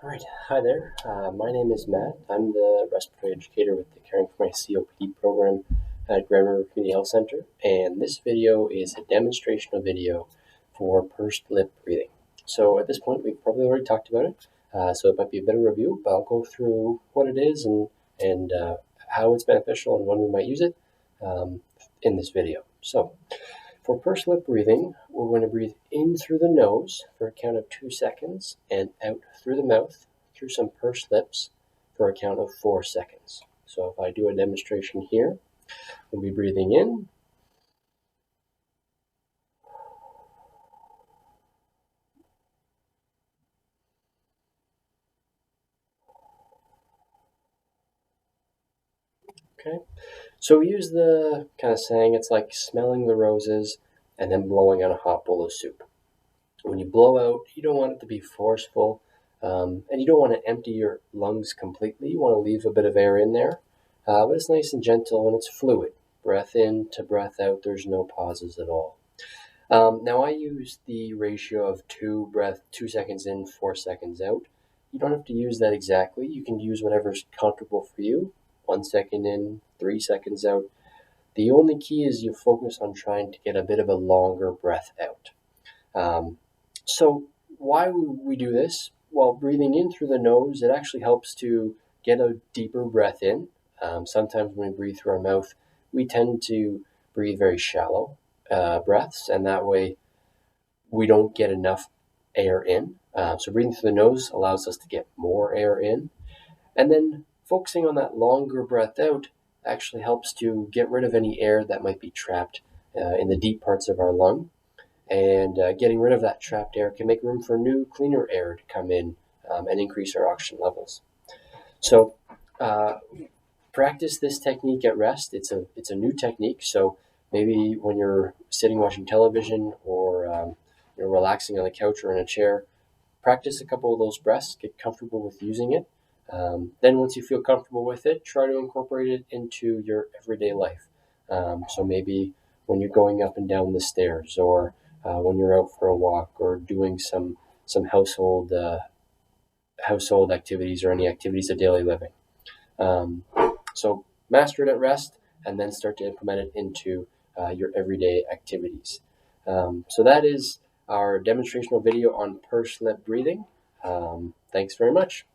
All right, hi there. My name is Matt. I'm the respiratory educator with the Caring for My COPD program at Grand River Community Health Center, and this video is a demonstrational video for pursed lip breathing. So at this point, we've probably already talked about it, so it might be a bit of a review, but I'll go through what it is and how it's beneficial and when we might use it in this video. So for pursed lip breathing, we're going to breathe in through the nose for a count of 2 seconds and out through the mouth through some pursed lips for a count of 4 seconds. So if I do a demonstration here, we'll be breathing in. Okay, so we use the kind of saying it's like smelling the roses and then blowing on a hot bowl of soup. When you blow out, you don't want it to be forceful, and you don't want to empty your lungs completely. You want to leave a bit of air in there, but it's nice and gentle and it's fluid. Breath in to breath out, there's no pauses at all. Now I use the ratio of 2 seconds in, 4 seconds out. You don't have to use that exactly. You can use whatever's comfortable for you. 1 second in, 3 seconds out. The only key is you focus on trying to get a bit of a longer breath out. So why would we do this? Well, breathing in through the nose, it actually helps to get a deeper breath in. Sometimes when we breathe through our mouth, we tend to breathe very shallow breaths, and that way we don't get enough air in. So breathing through the nose allows us to get more air in. And then focusing on that longer breath out actually helps to get rid of any air that might be trapped in the deep parts of our lung. And getting rid of that trapped air can make room for new, cleaner air to come in and increase our oxygen levels. So practice this technique at rest. It's a new technique, so maybe when you're sitting watching television or you're relaxing on the couch or in a chair, practice a couple of those breaths, get comfortable with using it. Then once you feel comfortable with it, try to incorporate it into your everyday life. So maybe when you're going up and down the stairs, or when you're out for a walk, or doing some household activities or any activities of daily living. So master it at rest, and then start to implement it into your everyday activities. So that is our demonstrational video on pursed lip breathing. Thanks very much.